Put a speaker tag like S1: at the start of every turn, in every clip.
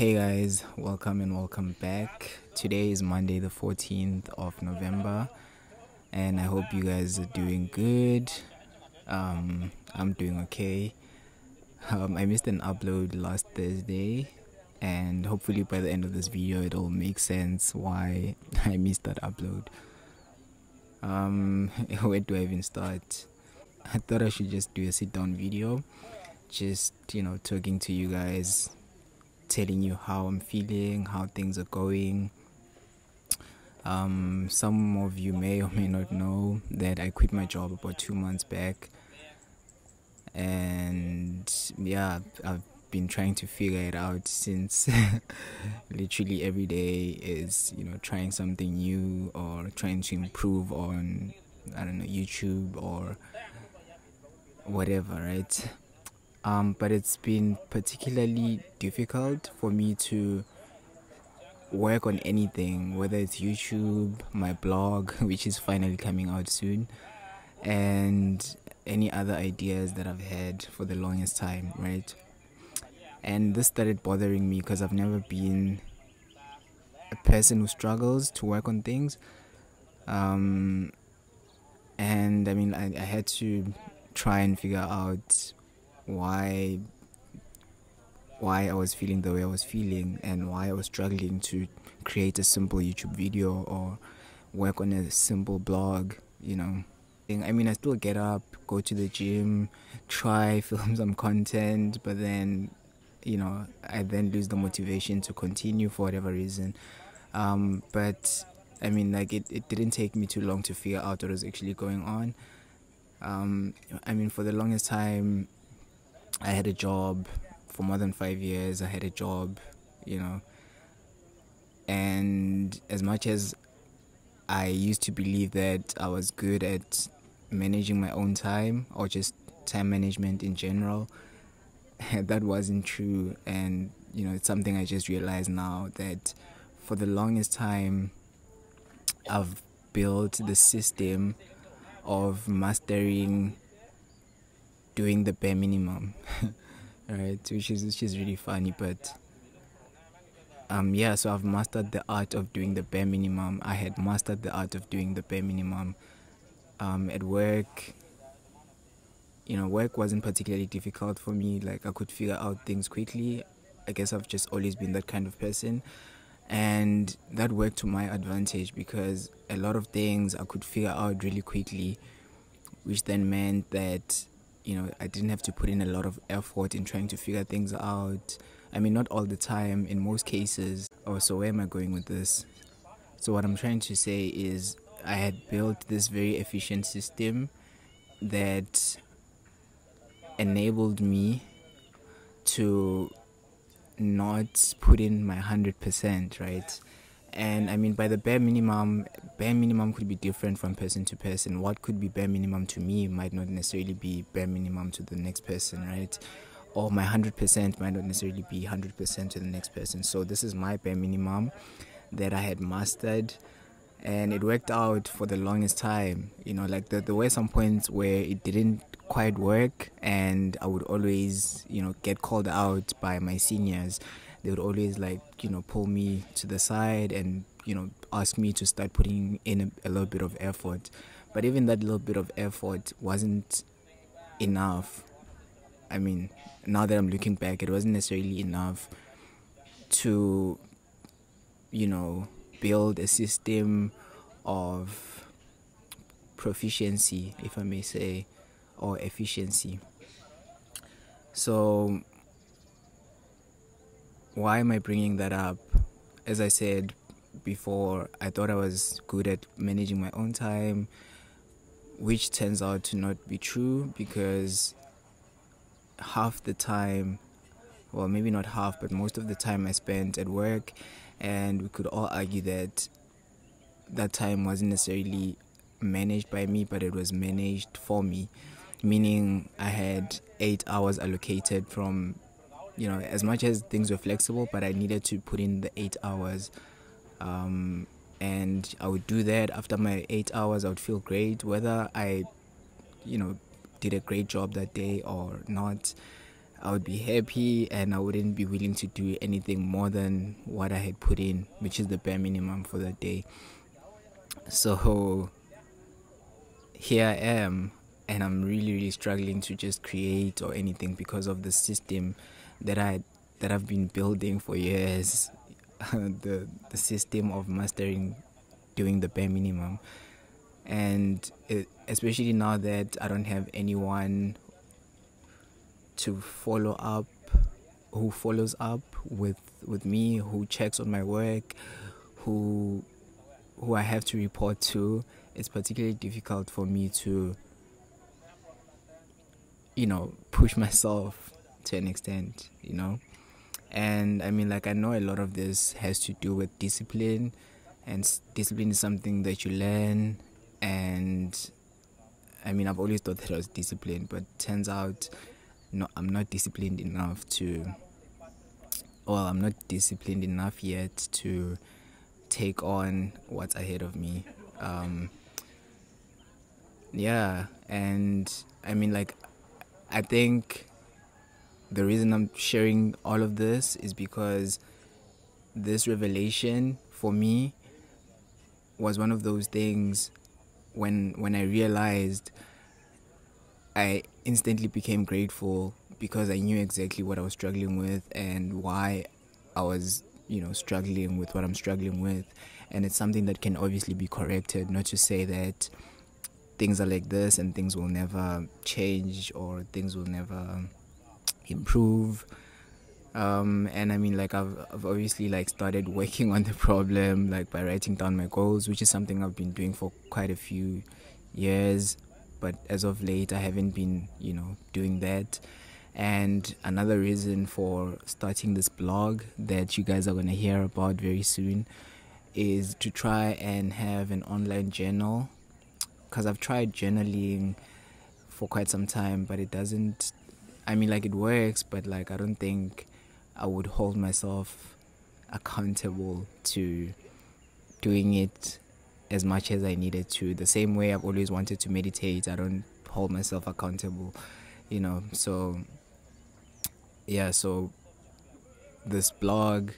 S1: Hey guys, welcome and welcome back. Today is Monday the 14th of November and I hope you guys are doing good. I'm doing okay. I missed an upload last Thursday and hopefully by the end of this video it'll make sense why I missed that upload. Where do I even start? I thought I should just do a sit down video, just talking to you guys, telling you how I'm feeling, how things are going. Some of you may or may not know that I quit my job about 2 months back, and yeah, I've been trying to figure it out since. Literally every day is trying something new or trying to improve on, I don't know, YouTube or whatever, right? But it's been particularly difficult for me to work on anything, whether it's YouTube, my blog, which is finally coming out soon, and any other ideas that I've had for the longest time, right? And this started bothering me because I've never been a person who struggles to work on things. And I mean, I had to try and figure out why I was feeling the way I was feeling and why I was struggling to create a simple YouTube video or work on a simple blog, I mean, I still get up, go to the gym, try film some content, but then I then lose the motivation to continue for whatever reason. But I mean, like, it didn't take me too long to figure out what was actually going on. I mean, for the longest time I had a job. For more than 5 years I had a job, and as much as I used to believe that I was good at managing my own time or just time management in general, that wasn't true. And it's something I just realized now, that for the longest time I've built the system of mastering doing the bare minimum. Right, which is really funny, but yeah, so I've mastered the art of doing the bare minimum. I had mastered the art of doing the bare minimum. At work, work wasn't particularly difficult for me. Like, I could figure out things quickly. I guess I've just always been that kind of person, and that worked to my advantage because a lot of things I could figure out really quickly, which then meant that I didn't have to put in a lot of effort in trying to figure things out. I mean, not all the time, in most cases. Oh, so where am I going with this? So what I'm trying to say is I had built this very efficient system that enabled me to not put in my 100%, right? And I mean, by the bare minimum could be different from person to person. What could be bare minimum to me might not necessarily be bare minimum to the next person, right? Or my 100% might not necessarily be 100% to the next person. So this is my bare minimum that I had mastered, and it worked out for the longest time. Like, there were some points where it didn't quite work, and I would always get called out by my seniors. They would always pull me to the side and ask me to start putting in a little bit of effort. But even that little bit of effort wasn't enough. I mean, now that I'm looking back, it wasn't necessarily enough to build a system of proficiency, if I may say, or efficiency. So why am I bringing that up? As I said before, I thought I was good at managing my own time, which turns out to not be true, because half the time, well, maybe not half, but most of the time I spent at work, and we could all argue that that time wasn't necessarily managed by me, but it was managed for me, meaning I had 8 hours allocated from as much as things were flexible, but I needed to put in the 8 hours, and I would do that. After my 8 hours, I would feel great, whether I did a great job that day or not. I would be happy and I wouldn't be willing to do anything more than what I had put in, which is the bare minimum for the day. So here I am, and I'm really struggling to just create or anything because of the system that I've been building for years. the system of mastering doing the bare minimum, and especially now that I don't have anyone to follow up, who follows up with me, who checks on my work, who I have to report to. It's particularly difficult for me to, push myself to an extent, and I mean, like, I know a lot of this has to do with discipline, and discipline is something that you learn. And I mean, I've always thought that I was disciplined, but turns out no, I'm not disciplined enough I'm not disciplined enough yet to take on what's ahead of me. And I mean, like, I think the reason I'm sharing all of this is because this revelation for me was one of those things when I realized, I instantly became grateful because I knew exactly what I was struggling with and why I was, struggling with what I'm struggling with. And it's something that can obviously be corrected, not to say that things are like this and things will never change or things will never improve. And I mean, like, I've obviously, like, started working on the problem, like, by writing down my goals, which is something I've been doing for quite a few years. But as of late, I haven't been, doing that. And another reason for starting this blog that you guys are going to hear about very soon is to try and have an online journal. Because I've tried journaling for quite some time, but it doesn't, I mean, like, it works, but, like, I don't think I would hold myself accountable to doing it as much as I needed to. The same way I've always wanted to meditate, I don't hold myself accountable, so yeah. So this blog,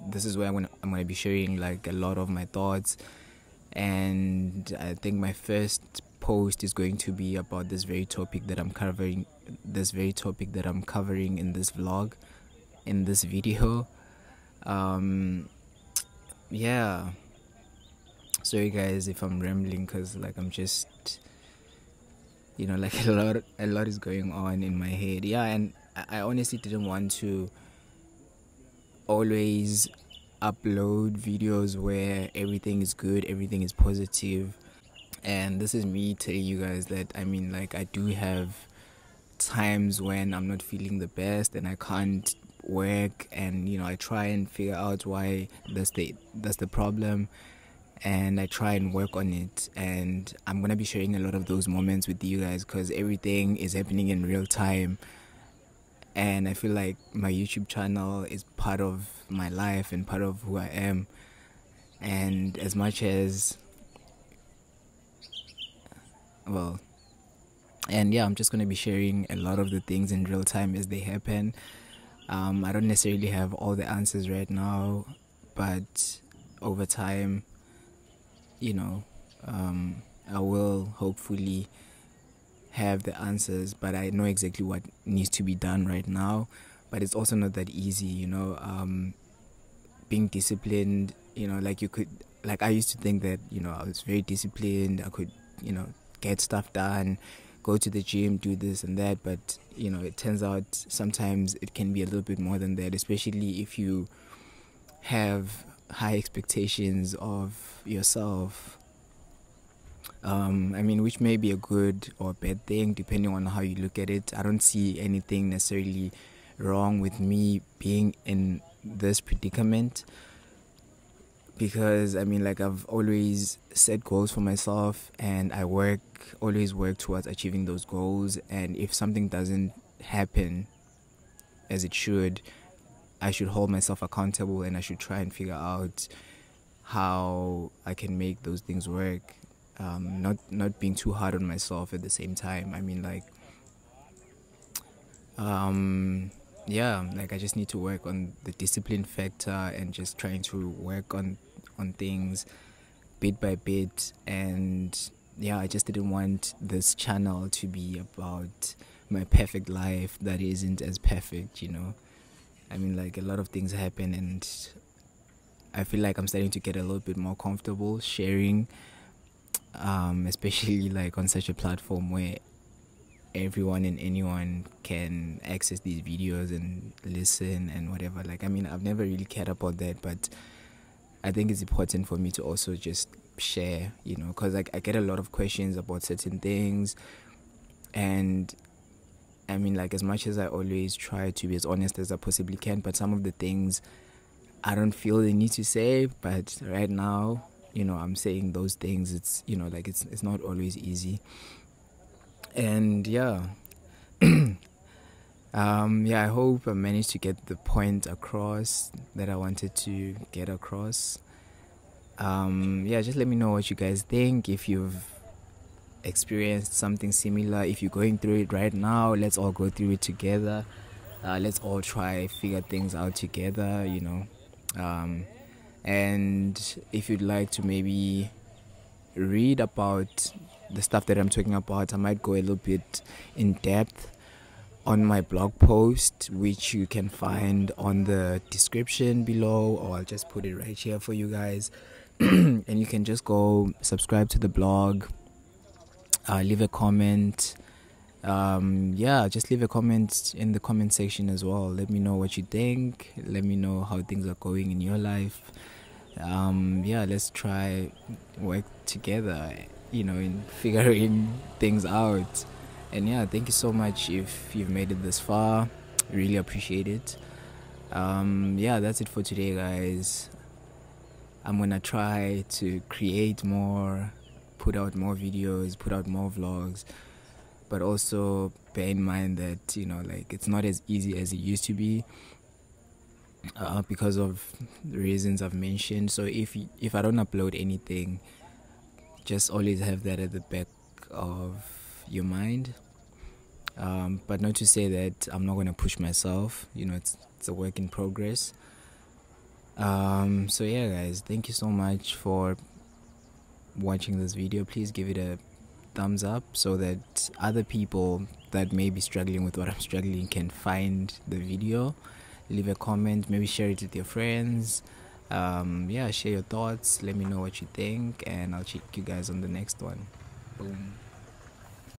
S1: this is where I'm gonna be sharing, like, a lot of my thoughts, and I think my first post is going to be about this very topic that I'm covering in this vlog, in this video. Yeah, sorry guys if I'm rambling, because, like, I'm just, like, a lot is going on in my head. Yeah, and I honestly didn't want to always upload videos where everything is good, everything is positive. And this is me telling you guys that, I mean, like, I do have times when I'm not feeling the best and I can't work, and I try and figure out why that's the problem, and I try and work on it. And I'm gonna be sharing a lot of those moments with you guys because everything is happening in real time, and I feel like my YouTube channel is part of my life and part of who I am. And as much as, well, and yeah, I'm just going to be sharing a lot of the things in real time as they happen. I don't necessarily have all the answers right now, but over time, I will hopefully have the answers, but I know exactly what needs to be done right now. But it's also not that easy, being disciplined, like I used to think that, I was very disciplined, I could, get stuff done, go to the gym, do this and that. But, it turns out sometimes it can be a little bit more than that, especially if you have high expectations of yourself. I mean, which may be a good or a bad thing depending on how you look at it. I don't see anything necessarily wrong with me being in this predicament, because I mean, like, I've always set goals for myself and I always work towards achieving those goals. And if something doesn't happen as it should, I should hold myself accountable and I should try and figure out how I can make those things work. Not being too hard on myself at the same time. I mean, like, Yeah, like I just need to work on the discipline factor and just trying to work on things bit by bit. And yeah, I just didn't want this channel to be about my perfect life that isn't as perfect, you know. I mean, like, a lot of things happen, and I feel like I'm starting to get a little bit more comfortable sharing, especially like on such a platform where everyone and anyone can access these videos and listen and whatever. Like, I mean, I've never really cared about that, but I think it's important for me to also just share, you know, because like I get a lot of questions about certain things. And I mean, like, as much as I always try to be as honest as I possibly can, but some of the things I don't feel the need to say. But right now, you know, I'm saying those things. It's, you know, like, it's not always easy. And yeah, yeah, I hope I managed to get the point across that I wanted to get across. Yeah, just let me know what you guys think. If you've experienced something similar, if you're going through it right now, let's all go through it together. Let's all try figure things out together, you know. And if you'd like to maybe read about the stuff that I'm talking about, I might go a little bit in depth on my blog post, which you can find on the description below, or I'll just put it right here for you guys. And you can just go subscribe to the blog, leave a comment. Yeah, just leave a comment in the comment section as well. Let me know what you think. Let me know how things are going in your life. Yeah, let's try work together, you know, in figuring things out. And yeah, thank you so much if you've made it this far. Really appreciate it. Yeah, that's it for today, guys. I'm gonna try to create more, put out more videos, put out more vlogs, but also bear in mind that, you know, like, it's not as easy as it used to be, because of the reasons I've mentioned. So if I don't upload anything, just always have that at the back of your mind. But not to say that I'm not gonna push myself, you know, it's a work in progress. So yeah, guys, thank you so much for watching this video. Please give it a thumbs up so that other people that may be struggling with what I'm struggling can find the video. Leave a comment, maybe share it with your friends. Yeah, share your thoughts, let me know what you think, and I'll check you guys on the next one. Boom.